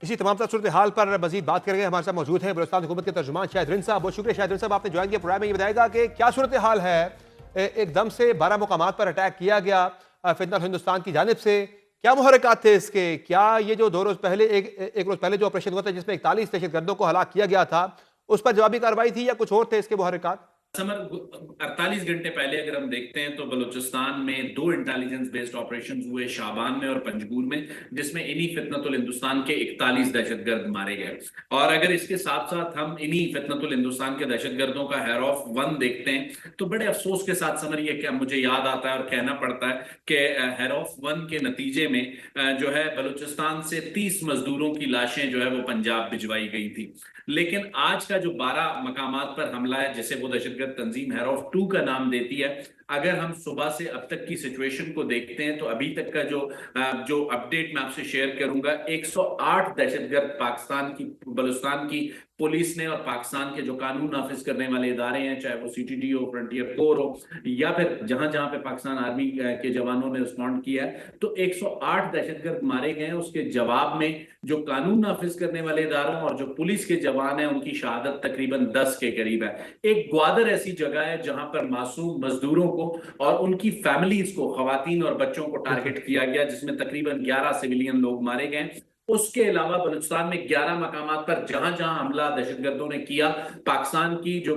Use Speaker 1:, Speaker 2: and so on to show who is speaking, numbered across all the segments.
Speaker 1: इसी तमाम तर सूरत हाल पर मजीद बात करेंगे। हमारे साथ मौजूद हैं बलूचिस्तान हुकूमत के तर्जुमान शाहिद रिंद साहब। बहुत शुक्रिया शाहिद रिंद साहब, आपने ज्वाइन किया प्रोग्राम में। ये बताएगा कि क्या सूरत हाल है, एकदम से 12 मुकामात पर अटैक किया गया फितनत हिंदुस्तान की जानिब से, क्या मुहर्रिकात थे इसके? क्या ये जो 2 रोज पहले एक रोज पहले जो ऑपरेशन हुआ था जिसमें 41 दहशतगर्दों को हलाक किया गया था, उस पर जवाबी कार्रवाई थी या कुछ और थे इसके मुहर्रिकात?
Speaker 2: समर 48 घंटे पहले अगर हम देखते हैं तो बलूचिस्तान में 2 इंटेलिजेंस बेस्ड ऑपरेशन हुए, शाबान में और पंजगूर में, जिसमें इन्हीं फितनतुल हिंदुस्तान के 41 दहशतगर्द मारे गए। और अगर इसके साथ साथ हम इन्हीं फितनतुल हिंदुस्तान के दहशतगर्दों का हैर ऑफ वन देखते हैं तो बड़े अफसोस के साथ समर ये क्या मुझे याद आता है और कहना पड़ता है कि हैर ऑफ वन के नतीजे में जो है बलूचिस्तान से 30 मजदूरों की लाशें जो है वो पंजाब भिजवाई गई थी। लेकिन आज का जो 12 मकामात पर हमला है, जिसे वो दहशतगर्द तंजीम हैर ऑफ 2 का नाम देती है, अगर हम सुबह से अब तक की सिचुएशन को देखते हैं तो अभी तक का जो अपडेट मैं आपसे शेयर करूंगा, 108 दहशतगर्द पाकिस्तान की बलूचिस्तान की पुलिस ने और पाकिस्तान के जो कानून नाफिज करने वाले इदारे हैं, चाहे वो सीटीडी हो, फ्रंटियर कोर हो, या फिर जहां जहां पे पाकिस्तान आर्मी के जवानों ने रिस्पॉन्ड किया है, तो 108 दहशतगर्द मारे गए हैं। उसके जवाब में जो कानून नाफिज करने वाले इदारों और जो पुलिस के जवान हैं उनकी शहादत तकरीबन 10 के करीब है। एक ग्वादर ऐसी जगह है जहां पर मासूम मजदूरों को और उनकी फैमिलीज को, खवातीन और बच्चों को टारगेट किया गया, जिसमें तकरीबन 11 सिविलियन लोग मारे गए। उसके अलावा बलूचिस्तान में 11 मकामात पर जहां जहां हमला दहशतगर्दों ने किया, पाकिस्तान की जो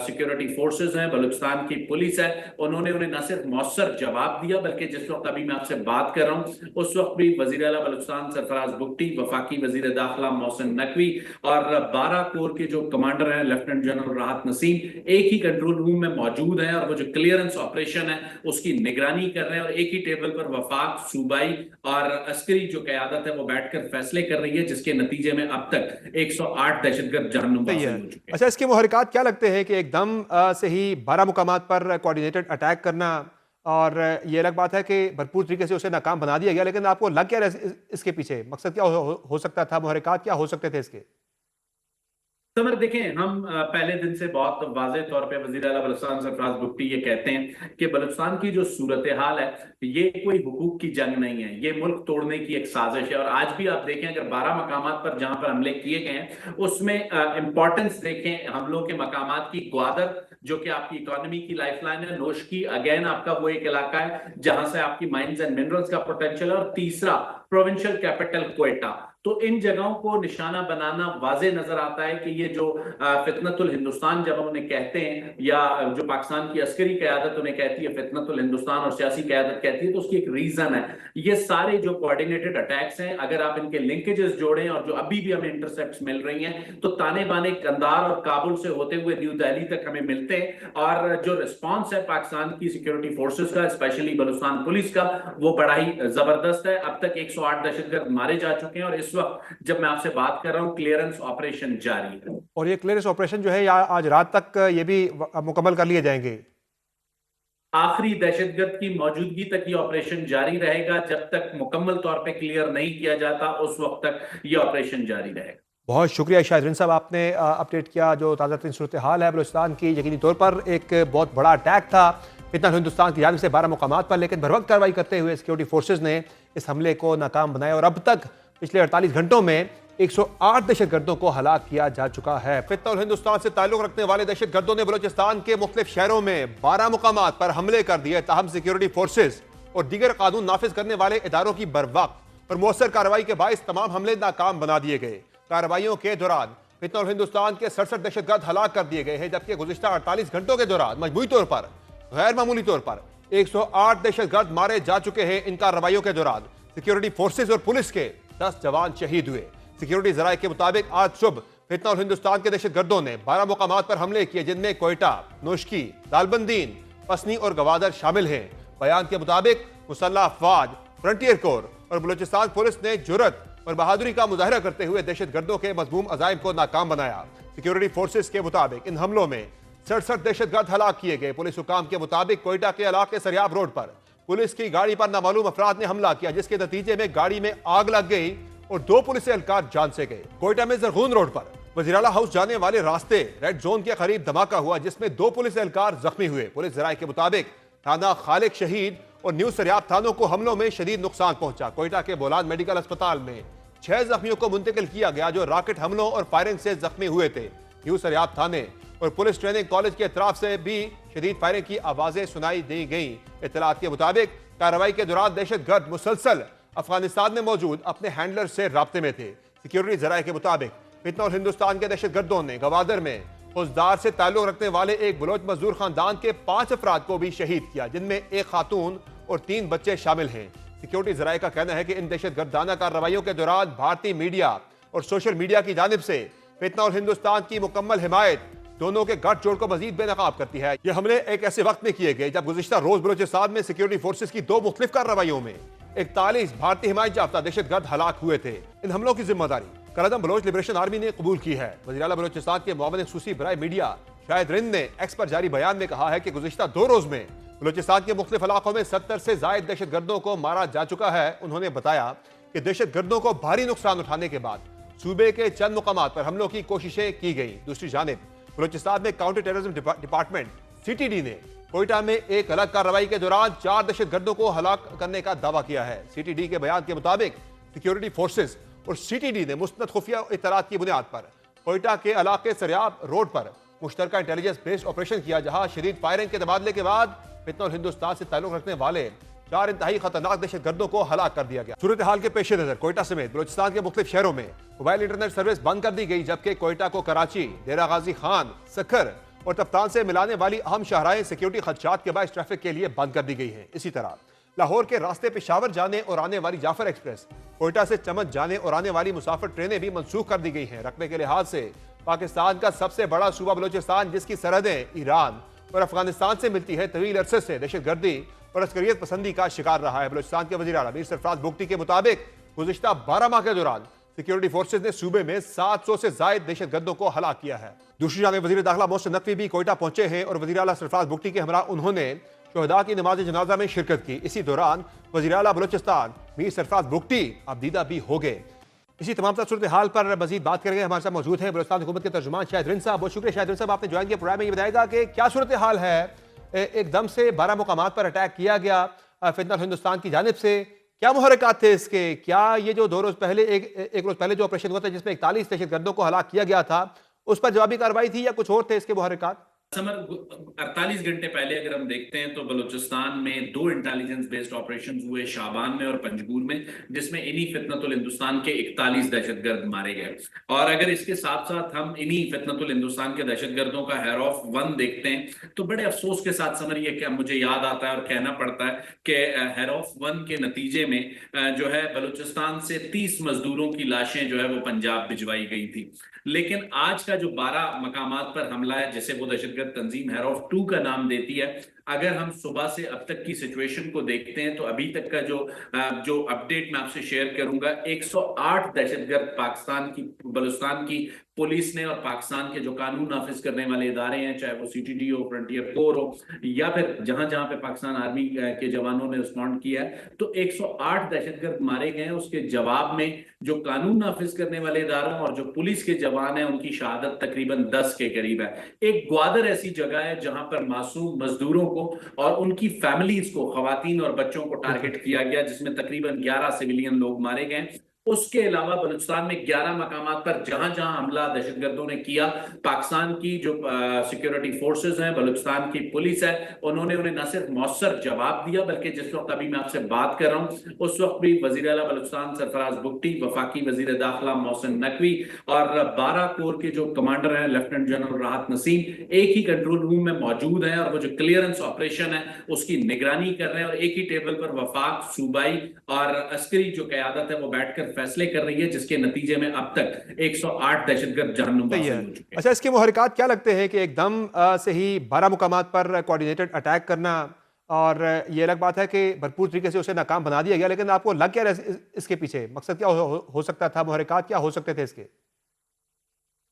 Speaker 2: सिक्योरिटी फोर्सेस हैं, बलूचिस्तान की पुलिस है, उन्होंने उन्हें न सिर्फ मौसर जवाब दिया, बल्कि जिस वक्त अभी मैं आपसे बात कर रहा हूं उस वक्त भी वजीर आला बलूचिस्तान सरफराज बुगटी, वफाकी वजीर दाखिला मोहसिन नकवी और 12 कोर के जो कमांडर हैं लेफ्टिनेंट जनरल राहत नसीम, एक ही कंट्रोल रूम में मौजूद हैं और वो जो क्लियरेंस ऑपरेशन है उसकी निगरानी कर रहे हैं। और एक ही टेबल पर वफाक, सूबाई और अस्करी जो क़यादत है वो बैठकर फैसले कर रही है, जिसके नतीजे में अब तक 108 दहशतगर्द जहन्नुम
Speaker 1: सही
Speaker 2: वासिल
Speaker 1: है।
Speaker 2: हो चुके हैं।
Speaker 1: अच्छा, इसके मुहर्रिकात क्या लगते हैं कि एकदम से ही 12 मुकामात पर कोऑर्डिनेटेड अटैक करना, और ये अलग बात है कि भरपूर तरीके से उसे नाकाम बना दिया गया, लेकिन आपको लग क्या रहा है इसके पीछे मकसद क्या हो सकता था, मुहर्रिकात क्या हो सकते थे इसके?
Speaker 2: समर देखें, हम पहले दिन से बहुत वाज़ेह तौर पे वज़ीर आला बलूचिस्तान सरफराज बुगटी ये कहते हैं कि बलूचिस्तान की जो सूरत हाल है ये कोई हुकूक की जंग नहीं है, ये मुल्क तोड़ने की एक साजिश है। और आज भी आप देखें, अगर 12 मकामात पर जहां पर हमले किए गए हैं उसमें इंपॉर्टेंस देखें हमलों के मकामात की। ग्वादर जो कि आपकी इकोनॉमी की लाइफलाइन है, नोशकी अगेन आपका वो एक इलाका है जहां से आपकी माइंस एंड मिनरल्स का पोटेंशियल है, और तीसरा प्रोविंशियल कैपिटल क्वेटा। तो इन जगहों को निशाना बनाना वाजे नजर आता है कि ये जो फितनतुल हिंदुस्तान जब हम उन्हें कहते हैं, या जो पाकिस्तान की अस्करी क़यादत उन्हें कहती है फितनतुल हिंदुस्तान और सियासी क़यादत कहती है, तो उसकी एक रीजन है। ये सारे जो कोऑर्डिनेटेड अटैक्स हैं, अगर आप इनके लिंकेजेस जोड़ें और जो अभी भी हमें इंटरसेप्ट्स मिल रही हैं, तो ताने बाने कंधार और काबुल से होते हुए न्यू दिल्ली तक हमें मिलते हैं। और जो रिस्पॉन्स है पाकिस्तान की सिक्योरिटी फोर्सेस का, स्पेशली बलूचिस्तान पुलिस का, वो बड़ा ही जबरदस्त है। अब तक 108 दहशतगर्द मारे जा चुके हैं और इस वक्त जब मैं आपसे बात कर रहा हूं क्लियरेंस ऑपरेशन जारी है।
Speaker 1: और ये क्लियरेंस ऑपरेशन जो है या आज रात तक ये भी मुकम्मल कर लिए जाएंगे?
Speaker 2: आखिरी दहशतगर्द की मौजूदगी तक ये ऑपरेशन जारी रहेगा। जब तक मुकम्मल तौर पे क्लियर नहीं किया जाता उस वक्त तक ये ऑपरेशन जारी रहेगा।
Speaker 1: बहुत शुक्रिया शाहिद रिंद साहब, आपने अपडेट किया जो ताज़ा तरीन सूरत हाल है बलूचिस्तान की। यकीनी तौर पर एक बहुत बड़ा अटैक था फितनत हिंदुस्तान की जानिब से 12 मुकामात पर, लेकिन बर वक्त कार्रवाई करते हुए सिक्योरिटी फोर्सेज ने इस हमले को नाकाम बनाया और अब तक पिछले 48 घंटों में 108 दहशतगर्दों को हलाक किया जा चुका है। फितनत हिंदुस्तान से ताल्लुक रखने वाले दहशतगर्दों ने बलूचिस्तान के मुख्तलिफ शहरों में 12 मुकामात पर हमले कर दिए। ताहम सिक्योरिटी फोर्सेज और दीगर कानून नाफिज करने वाले इदारों की बर वक्त और मौसर कार्रवाई के बायस तमाम हमले नाकाम बना दिए गए। कार्रवाइयों के दौरान फितनत हिंदुस्तान के 67 दहशतगर्द हलाक कर दिए गए हैं, जबकि गुज़िश्ता 48 घंटों के दौरान मजमूई तौर पर, गैर मामूली तौर पर 108 दहशतगर्द मारे जा चुके हैं। इन कार्रवाइयों के दौरान सिक्योरिटी फोर्सेज और पुलिस के 10 जवान शहीद हुए। सिक्योरिटी जराये के मुताबिक आज सुबह फितनत हिंदुस्तान के दहशतगर्दों ने 12 मुकामात पर हमले किए, जिनमें कोयटा, नोशकी, दालबंदीन, पसनी और गवादर शामिल हैं। बयान के मुताबिक मुसल्लह अफवाज, फ्रंटियर कोर और बलूचिस्तान पुलिस ने जुर्रत और बहादुरी का मुजाहरा करते हुए दहशतगर्दों के मजमूम अजाइम को नाकाम बनाया। सिक्योरिटी फोर्सेज के मुताबिक इन हमलों में 67 दहशतगर्द हलाक किए गए। पुलिस हुकाम के मुताबिक कोयटा के इलाके सरियाब रोड पर पुलिस की गाड़ी पर नामालूम अफराद ने हमला किया, जिसके नतीजे में गाड़ी में आग लग गई और 2 पुलिस एहलकार जान से गए। कोयटा में जरगून रोड पर वजीराला हाउस जाने वाले रास्ते रेड जोन के करीब धमाका हुआ, जिसमें 2 पुलिस एहलकार जख्मी हुए। पुलिस जराये के मुताबिक थाना खालिक शहीद और न्यू सरियाब थानों को हमलों में शदीद नुकसान पहुंचा। कोयटा के बोलान मेडिकल अस्पताल में 6 जख्मियों को मुंतकिल किया गया जो रॉकेट हमलों और फायरिंग से जख्मी हुए थे। न्यू सरियाब थाने और पुलिस ट्रेनिंग कॉलेज के अतराफ से भी शदीद फायरिंग की आवाजें सुनाई दी गई। इत्तलात के मुताबिक कार्रवाई के दौरान दहशतगर्द मुसलसल अफगानिस्तान में मौजूद अपने हैंडलर से राब्ते में थे। सिक्योरिटी जराये के मुताबिक फितना और हिंदुस्तान के दहशतगर्दों ने गवादर में फौजदार से ताल्लुक रखने वाले एक बलोच मजदूर खानदान के 5 अफराद को भी शहीद किया, जिनमें एक खातून और 3 बच्चे शामिल हैं। सिक्योरिटी जराये का कहना है कि इन दहशतगर्दाना कार्रवाइयों के दौरान भारतीय मीडिया और सोशल मीडिया की जानिब से फितना और हिंदुस्तान की मुकम्मल हिमायत दोनों के गठजोड़ को मजीद बेनकाब करती है। ये हमले एक ऐसे वक्त में किए गए जब गुज़िश्ता रोज बलोचिस्तान में सिक्योरिटी फोर्सेस की 2 मुख्तलिफ कार्रवाइयों में 41 भारतीय हिमायत याफ्ता दहशतगर्द हलाक हुए थे। इन हमलों की जिम्मेदारी करादम बलोच लिबरेशन आर्मी ने कबूल की है। वज़ीर आला बलोचिस्तान के मुआविन खुसूसी बराए मीडिया शाहिद रिंद ने एक्स पर जारी बयान में कहा है कि गुज़िश्ता 2 रोज में बलोचिस्तान के मुख्तलिफ इलाकों में 70 से जायद दहशतगर्दों को मारा जा चुका है। उन्होंने बताया कि दहशतगर्दों को भारी नुकसान उठाने के बाद सूबे के चंद मुकामात पर हमलों की कोशिशें की गई। दूसरी जानिब बलोचिस्तान में काउंटर टेररिज्म डिपार्टमेंट सीटीडी ने कोयटा में एक अलग कार्रवाई के दौरान 4 दहशतगर्दों को हलाक करने का दावा किया है। सीटीडी के बयान के मुताबिक सिक्योरिटी फोर्सेस और सीटीडी ने मुस्तनद खुफिया इत्तलात की बुनियाद पर कोयटा के इलाके सरियाब रोड पर मुश्तरका इंटेलिजेंस बेस्ड ऑपरेशन किया, जहां शदीद फायरिंग के तबादले के बाद फितना और हिंदुस्तान से ताल्लुक रखने वाले 4 इंतहाई खतरनाक दहशतगर्दों को हलाक कर दिया गया। सूरत हाल के पेश नजर कोयटा समेत बलोचिस्तान के मुख्तलिफ शहरों में मोबाइल इंटरनेट सर्विस बंद कर दी गई, जबकि कोयटा को कराची, डेरा गाजी खान, सखर और तफ्तान से मिलाने वाली अहम शाहराएं सिक्योरिटी खदशात के बायस ट्रैफिक के लिए बंद कर दी गई है। इसी तरह लाहौर के रास्ते पेशावर जाने और आने वाली जाफर एक्सप्रेस, कोयटा से चमन जाने और आने वाली मुसाफिर ट्रेनें भी मनसूख कर दी गई हैं। रकबे के लिहाज से पाकिस्तान का सबसे बड़ा सूबा बलोचिस्तान, जिसकी सरहदें ईरान और अफगानिस्तान से मिलती है, तवील अरसे से दहशतगर्दी और अस्करियत पसंदी का शिकार रहा है। बलोचिस्तान के वज़ीर आला मीर सरफराज बुगटी के मुताबिक गुज़िश्ता 12 माह के दौरान सिक्योरिटी फोर्सेज ने सूबे में 700 से जायद दहशतगर्दों को हलाक किया है। दूसरी जानिब वज़ीर दाखिला मोहसिन नकवी भी कोयटा पहुंचे हैं और वज़ीर आला सरफराज बुगटी के हमरा उन्होंने शहदा की नमाज जनाजा में शिरकत की। इसी दौरान वज़ीर आला बलोचिस्तान मीर सरफराज बुगटी अबदीदा भी हो गए। इसी तमाम सूरत हाल पर मजीद बात करेंगे। हमारे साथ मौजूद है बलोचिस्तान हुकूमत के तर्जुमान शाहिद रिंद साहब। बहुत शुक्रिया शाहिद रिंद साहब, आपने ज्वाइन किया प्रोग्राम में। ये बताएगा कि क्या सूरत हाल है, एकदम से 12 मुकामात पर अटैक किया गया फितना हिंदुस्तान की जानिब से, क्या मुहर्रिकात थे इसके? क्या ये जो 2 रोज पहले एक रोज पहले जो ऑपरेशन हुआ था जिसमें 41 दहशतगर्दों को हलाक किया गया था, उस पर जवाबी कार्रवाई थी या कुछ और थे इसके मुहर्रिकात?
Speaker 2: समर 48 घंटे पहले अगर हम देखते हैं तो बलूचिस्तान में 2 इंटेलिजेंस बेस्ड ऑपरेशंस हुए, शाबान में और पंजगूर में, जिसमें इन्हीं फितनतुल हिंदुस्तान के 41 दहशतगर्द मारे गए। और अगर इसके साथ साथ हम इन्हीं फितनतुल हिंदुस्तान के दहशतगर्दों का हेयर ऑफ 1 देखते हैं तो बड़े अफसोस के साथ समर ये क्या मुझे याद आता है और कहना पड़ता है कि हेयर ऑफ 1 के नतीजे में जो है बलूचिस्तान से 30 मजदूरों की लाशें जो है वो पंजाब भिजवाई गई थी। लेकिन आज का जो 12 मकामात पर हमला है, जिसे वो दहशतगर्द तंजीम हेयर ऑफ 2 का नाम देती है, अगर हम सुबह से अब तक की सिचुएशन को देखते हैं तो अभी तक का जो अपडेट मैं आपसे शेयर करूंगा, 108 दहशतगर्द पाकिस्तान की बलूचिस्तान की पुलिस ने और पाकिस्तान के जो कानून नाफिज करने वाले इदारे हैं, चाहे वो सीटीडी हो, फ्रंटियर कोर हो, या फिर जहां जहां पे पाकिस्तान आर्मी के जवानों ने रिस्पॉन्ड किया है, तो 108 दहशतगर्द मारे गए हैं। उसके जवाब में जो कानून नाफिज करने वाले इदारों और जो पुलिस के जवान हैं उनकी शहादत तकरीबन 10 के करीब है। एक ग्वादर ऐसी जगह है जहां पर मासूम मजदूरों को और उनकी फैमिलीज को, खवातीन और बच्चों को टारगेट किया गया, जिसमें तकरीबन 11 सिविलियन लोग मारे गए। उसके अलावा बलूचिस्तान में 11 मकामात पर जहां जहां हमला दहशतगर्दों ने किया, पाकिस्तान की जो सिक्योरिटी फोर्सेस हैं, बलूचिस्तान की पुलिस है, उन्होंने उन्हें न सिर्फ मौसर जवाब दिया, बल्कि जिस वक्त अभी मैं आपसे बात कर रहा हूं उस वक्त भी वजीर आला बलूचिस्तान सरफराज बुगटी, वफाकी वजीर दाखिला मोहसिन नकवी और 12 कोर के जो कमांडर हैं लेफ्टिनेंट जनरल राहत नसीम एक ही कंट्रोल रूम में मौजूद हैं और वो जो क्लियरेंस ऑपरेशन है उसकी निगरानी कर रहे हैं। और एक ही टेबल पर वफाक, सूबाई और अस्करी जो क़यादत है वो बैठकर फैसले कर रही है, जिसके नतीजे में अब तक 108 दहशतगर्द जहन्नुम हो चुके हैं।
Speaker 1: अच्छा, इसके मुहर्रिकात क्या लगते हैं कि एकदम से ही 12 मुकामात पर कोऑर्डिनेटेड अटैक करना, और ये अलग बात है कि भरपूर तरीके से उसे नाकाम बना दिया गया, लेकिन आपको लग क्या रहा इसके पीछे मकसद क्या हो सकता था, मुहर्रिकात क्या हो सकते थे इसके?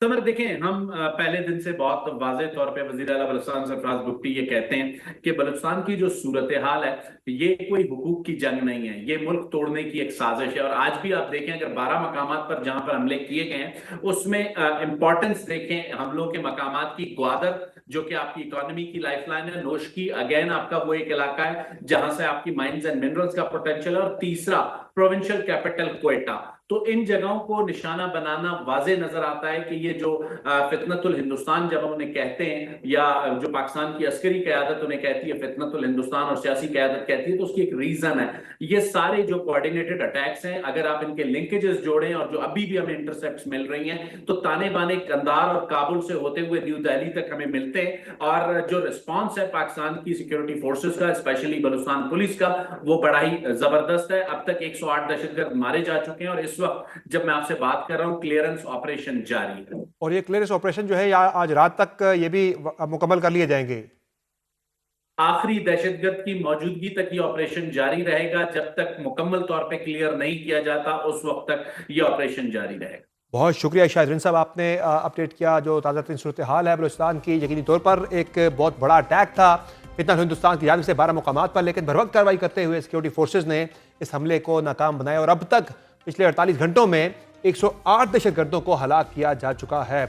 Speaker 2: समर देखें, हम पहले दिन से बहुत वाज़ेह तौर पे वज़ीर आला बलूचिस्तान सरफराज बुगटी ये कहते हैं कि बलूचिस्तान की जो सूरत हाल है ये कोई हुकूक की जंग नहीं है, ये मुल्क तोड़ने की एक साजिश है। और आज भी आप देखें, अगर 12 मकामात पर जहां पर हमले किए गए हैं उसमें इंपॉर्टेंस देखें हमलों के मकामात की। ग्वादर जो कि आपकी इकोनॉमी की लाइफलाइन है, नोशकी अगेन आपका वो एक इलाका है जहां से आपकी माइंस एंड मिनरल्स का पोटेंशियल है, और तीसरा प्रोविंशियल कैपिटल कोयटा। तो इन जगहों को निशाना बनाना वाजे नजर आता है कि ये जो फितनतुल हिंदुस्तान जब हम उन्हें कहते हैं, या जो पाकिस्तान की अस्करी क़यादत उन्हें कहती है फितनतुल हिंदुस्तान और सियासी क़यादत कहती है, तो उसकी एक रीजन है। ये सारे जो कोऑर्डिनेटेड अटैक्स हैं, अगर आप इनके लिंकेजेस जोड़ें और जो अभी भी हमें इंटरसेप्ट्स मिल रही हैं, तो ताने बाने कंधार और काबुल से होते हुए न्यू दिल्ली तक हमें मिलते हैं। और जो रिस्पॉन्स है पाकिस्तान की सिक्योरिटी फोर्सेस का, स्पेशली बलूचिस्तान पुलिस का, वो बड़ा ही जबरदस्त है। अब तक 108 दहशतगर्द मारे जा चुके हैं और इस वक्त जब मैं आपसे बात कर रहा हूं क्लियरेंस ऑपरेशन जारी है।
Speaker 1: और ये क्लियरेंस ऑपरेशन जो है या आज रात तक ये भी मुकम्मल कर लिए जाएंगे?
Speaker 2: आखिरी दहशतगर्द की मौजूदगी तक ये ऑपरेशन जारी रहेगा। जब तक मुकम्मल तौर पे क्लियर नहीं किया जाता उस वक्त तक ये ऑपरेशन जारी रहेगा।
Speaker 1: बहुत शुक्रिया शाहिद साहब, आपने अपडेट किया जो ताज़ा तरीन सूरत हाल है बलूचिस्तान की। यकीनी तौर पर एक बहुत बड़ा अटैक था फितनतुल हिंदुस्तान की जानिब से 12 मुकामात पर, लेकिन भरवक्त कार्रवाई करते हुए सिक्योरिटी फोर्सेज ने इस हमले को नाकाम बनाया और अब तक पिछले 48 घंटों में 108 दहशतगर्दों को हलाक किया जा चुका है।